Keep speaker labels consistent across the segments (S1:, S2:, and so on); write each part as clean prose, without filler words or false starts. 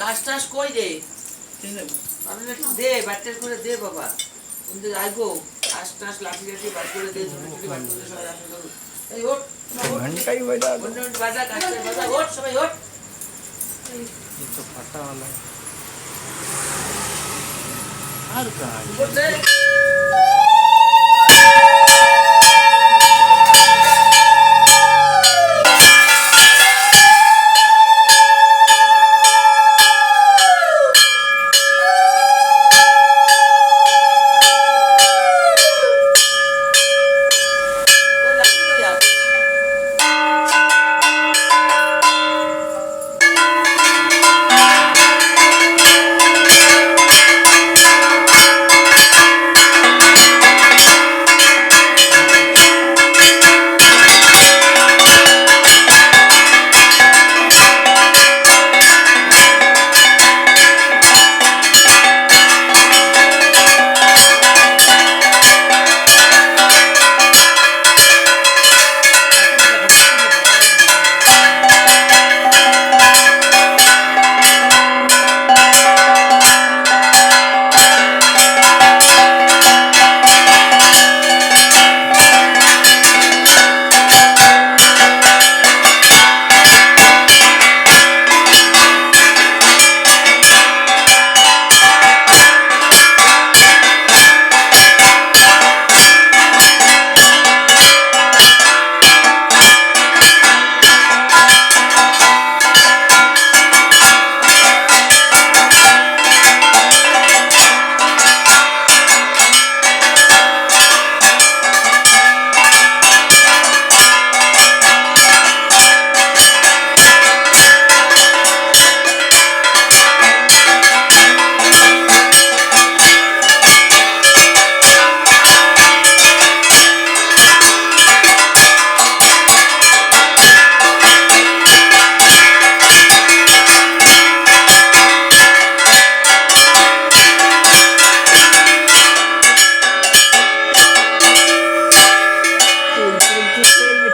S1: কাজ টাজ কই রে আমি একটু দে বাচ্চার করে দে বাবা কিন্তু আইগো কাজ টাজ লাঠি লাঠি বার করে দে ছোট বার করে সবাই রাখা করো এই ওঠ
S2: घंटा ही बजा दो।
S1: ঘন্টা বাজা কাজ বাজা ওঠ সবাই ওঠ
S2: ये तो फटा वाला है। और कहाँ है?
S1: উপর দে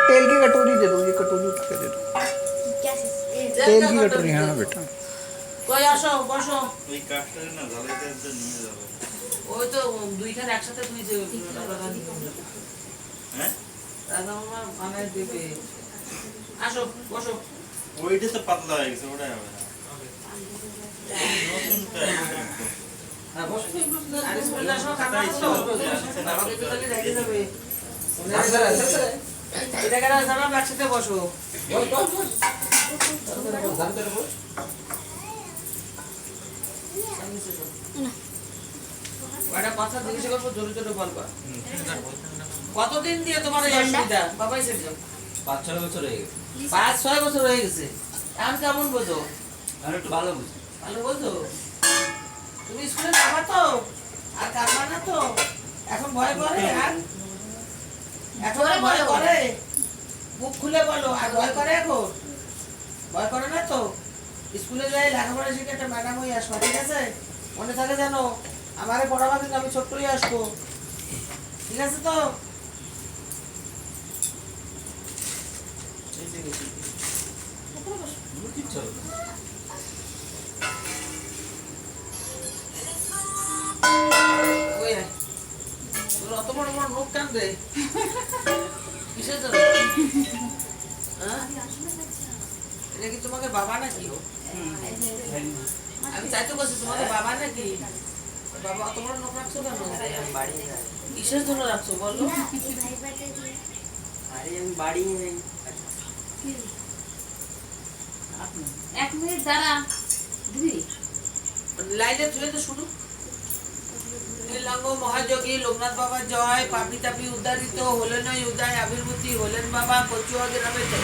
S2: तेल की कटोरी दे दो, ये कटोरी उठ के दे दो। तेल की कटोरी, हाँ बेटा।
S1: কই আসো বসো
S3: ওই কাঠটা না ঝালাইতে তো নিয়ে যাবে
S1: ওই তো দুইখানে একসাথে তুই যে
S3: হ্যাঁ
S1: দাদা মামা বানাই দেবে আসো বসো
S3: ওইটা তো পাতলা হয়ে গেছে ওটাই হবে না নতুনটা
S1: হ্যাঁ বসো আরে স্কুলে আসো কাটা আসো আমাকে তো তাহলে রেখে যাবে এটা কেন জানা একসাথে বসো একটা কথা জিজ্ঞেস করবো জোরে জোরে বলবা কতদিন দিয়ে তোমার এই অসুবিধা বাবাই সেটা
S4: 5-6 বছর হয়ে গেছে
S1: 5-6 বছর হয়ে গেছে এখন কেমন বোঝো
S4: আর একটু ভালো বুঝি
S1: ভালো বোঝো তুমি স্কুলে যাবা তো আর কাটবা না তো এখন ভয় করে আর এখন আর ভয় করে মুখ খুলে বলো আর ভয় করে এখন ভয় করে না তো স্কুলে যাই লেখাপড়া শিখে একটা ম্যাডাম হয়ে আসবো ঠিক আছে মনে থাকে জানো আমারে পড়াবা কিন্তু আমি ছোট্ট হয়ে আসবো ঠিক আছে তো ওই আয়। তোর অত বড় বড় মুখ কান রে কিসের জন্য হ্যাঁ? এটা কি তোমাকে বাবা নাকি আমি চাইতে বলছি তোমাকে বাবা নাকি বাবা অত বড় নোখ রাখছো কেন কিসের জন্য রাখছো বলো
S4: আরে আমি বাড়ি নেই
S5: এক মিনিট দাঁড়া দিদি
S1: লাইনে তুলে তো শুরু নীলাঙ্গ মহাযোগী লোকনাথ বাবা জয় পাপি তাপি উদ্ধারিত হলেন উদয় আবির্ভূতি হলেন বাবা কচুয়া গ্রামেতে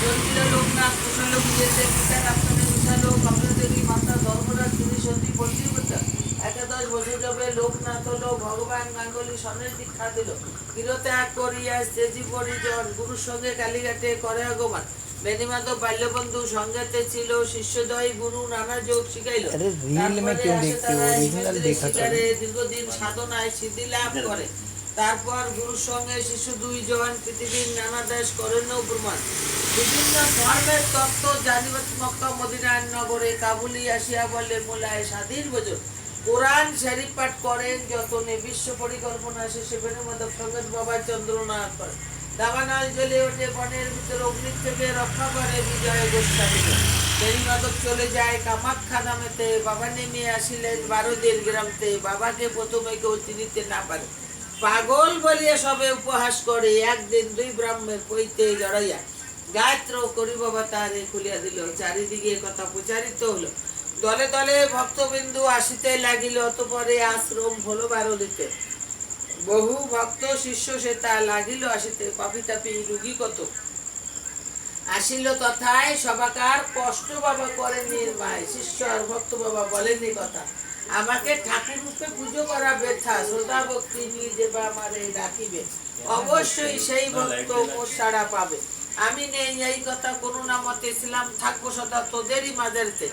S1: জন্মিল লোকনাথ কুশল বুঝেছে পিতা কাপ্তানে উঠালো কমল দেবী মাতা ধর্মরাজ তিনি সন্ধি পত্রিকা 11 বছর যাবে লোকনাথ হলো ভগবান গাঙ্গুলি স্বর্ণের দীক্ষা দিল বিরত্যাগ করিয়া স্তেজি পরিজন গুরুর সঙ্গে কালীঘাটে করে আগমন বেদিমাধব বাল্যবন্ধু সঙ্গেতে ছিল শিষ্যদয় গুরু নানা যোগ শিখাইল
S2: अरे रील में क्यों देखते हो, ओरिजिनल देखा करो।
S1: দীর্ঘদিন সাধনায় সিদ্ধি লাভ করে তারপর গুরুর সঙ্গে শিশু 2 জন পৃথিবীর নানা দেশ করণ্য প্রমাণ বিভিন্ন ধর্মের তত্ত্ব জানিবাত মক্কা মদিনার নগরে কাবুলি আসিয়া বলে মোলায় স্বাধীন বোঝো কোরআন শরীফ পাঠ করেন যতনে বিশ্ব পরিকল্পনা শেষে বেনুমাদক সঙ্গত বাবা চন্দ্রনাথ করেন দাবানল জ্বলে ওঠে বনের ভিতর অগ্নি থেকে রক্ষা করে বিজয় গোস্বামী বেনুমাদক চলে যায় কামাখ্যা নামেতে বাবা নেমে আসিলেন 12 গ্রামতে বাবাকে প্রথমে কেউ চিনিতে না পারে পাগল বলিয়া সবে উপহাস করে একদিন 2 ব্রাহ্মণের কইতে জড়াইয়া গায়ত্র করি বাবা তারে খুলিয়া দিল চারিদিকে কথা প্রচারিত হলো দলে দলে ভক্তবিন্দু আসিতে লাগিল অতঃপরে আশ্রম হলো 12 দিতে বহু ভক্ত শিষ্য সে তা লাগিল আসিতে পাপি তাপি রুগী কত আসিল তথায় সবাকার কষ্ট বাবা করে নির্মায় শিষ্য আর ভক্ত বাবা বলেনি কথা আমাকে ঠাকুর রূপে পুজো করা ব্যথা শ্রদ্ধা ভক্তি নিয়ে দেবা আমারে ডাকিবে অবশ্যই সেই ভক্ত মোর সাড়া পাবে আমি নেই এই কথা কোনো না মতে ছিলাম থাকবো সদা তোদেরই মাঝেরতে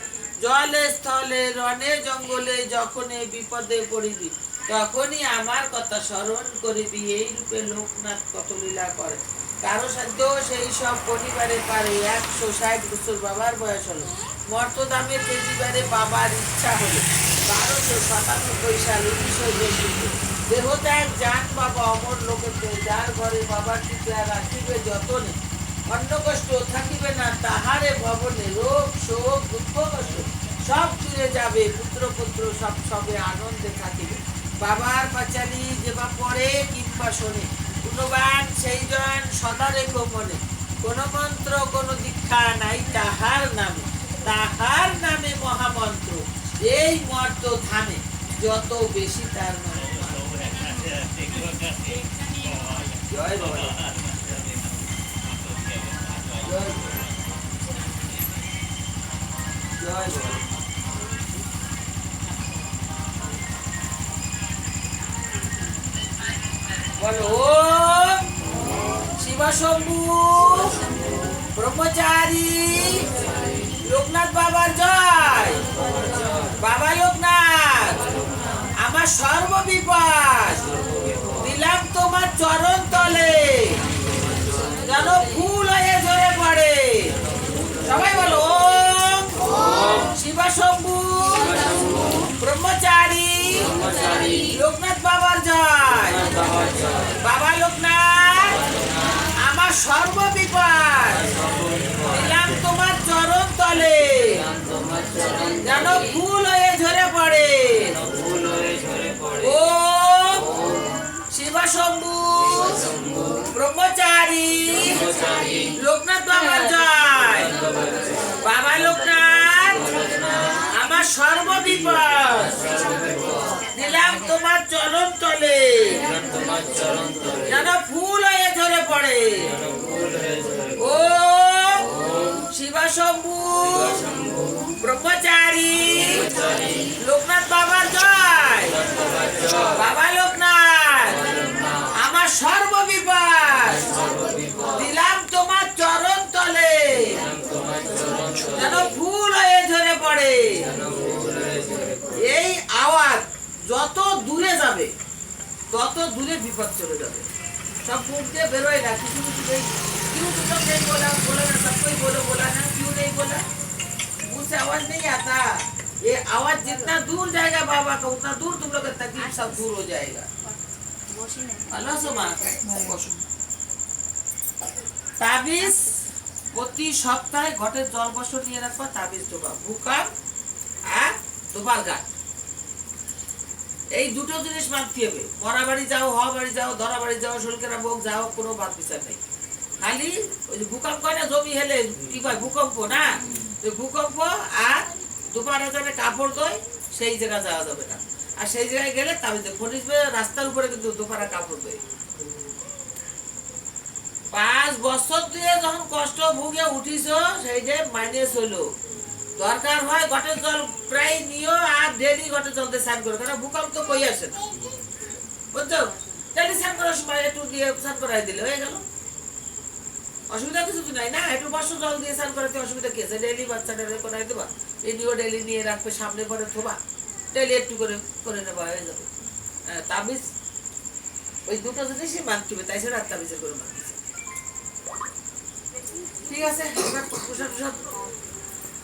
S1: জলে স্থলে রনে জঙ্গলে যখনই বিপদে পড়িবি তখনই আমার কথা স্মরণ করিবি এই রূপে লোকনাথ কত লীলা করে কারো সাধ্য সেই সব পরিবারে পারে 160 বছর বাবার বয়স হলো মর্তদামে তেজিবারে বাবার ইচ্ছা হলো 1297 সাল 1962 দেহত্যাগ যান বাবা অমর লোকেতে যার ঘরে বাবার টিকা রাখিবে যতনে অন্য কষ্ট থাকিবে না তাহারে ভবনে রোগ শোক দুঃখ কষ্ট সব ফিরে যাবে পুত্র পুত্র সব সবে আনন্দে থাকিবে বাবার পাঁচালি যেবা পড়ে কিংবা শোনে গুণবান সেই জন সদা রেখো মনে কোন মন্ত্র কোন দীক্ষা নাই তাহার নামে মহামন্ত্র এই মর্ত ধামে যত বেশি তার নামে জয় বাবা জয় বাবা বলো শিবশম্ভু ব্রহ্মচারী লোকনাথ বাবার জয় বাবা লোকনাথ আমার সর্ববিপদ দিলাম তোমার চরণ তলে যেন ফুল হয়ে ঝরে পড়ে সবাই বলো শিবশম্ভু ব্রহ্মচারী লোকনাথ বাবার জয় বাবা লোকনাথ আমার সর্ববিপদ দিলাম তোমার চরণ তলে যেন ফুল হয়ে ঝরে পড়ে ও শিবশম্ভু ব্রহ্মচারী লোকনাথ বাবার জয় বাবা লোকনাথ আমার সর্ববিপদ দিলাম তোমার চরণ তলে যেন ফুল হয়ে ঝরে পড়ে ও শিবশম্ভু ব্রহ্মচারী লোকনাথ বাবার জয় বাবা লোকনাথ আমার সর্ববিপদ দিলাম তোমার চরণ তলে যেন ফুল হয়ে ঝরে পড়ে এই আওয়াজ যত দূরে যাবে তত দূরে বিপদ চলে যাবে सब मुख से बेरोए ना किसी को क्यों तुम लोग नहीं बोला बोला ना सबको ही बोलो बोला ना क्यों नहीं बोला मुंह से आवाज नहीं आता ये आवाज जितना दूर जाएगा बाबा का उतना दूर तुम लोग का तकलीफ सब दूर हो जाएगा अल्लाह सुमा ताबिज প্রতি সপ্তাহে ঘটের জল বসো নিয়ে রাখবা তাবিজ দোবা ভূকম্প আর দোবার গাছ এই দুটো জিনিস মানতে হবে মরা বাড়ি যাও হওয়া বাড়ি যাও ধরা বাড়ি যাও শোলকেরা বোক যাও কোনো বাদ বিচার নেই খালি ওই যে ভূকম্প হয় না জমি হেলে কি কয় ভূকম্প না ওই ভূকম্প আর দুপারে যাবে কাপড় দই সেই জায়গা যাওয়া যাবে না আর সেই জায়গায় গেলে তাবিজ ফটিস রাস্তার উপরে কিন্তু দুপারা কাপড় দই 5 বছর দিয়ে যখন কষ্ট ভুগে উঠিস সেইটা মাইনাস হলো দরকার হয় ঘটের জল প্রায় নিও আর ডেলি ঘটের জল দিয়ে স্নান করো কারণ ভূকম্প তো কই আসে না বুঝছো ডেলি স্নান করার সময় একটু দিয়ে স্নান করাই দিলে হয়ে গেল অসুবিধা কিছু তো নাই না একটু বর্ষা জল দিয়ে স্নান করাতে অসুবিধা কি আছে ডেলি বাচ্চাটারে করাই দেবা এদিও ডেলি নিয়ে রাখবে সামনে পরে থোবা ডেলি একটু করে নেবা হয়ে যাবে তাবিজ ওই দুটো জিনিসই মানতে হবে, তাই ছাড়া আত্মা বিচার করে মানতে ঠিক আছে। এবার প্রসাদ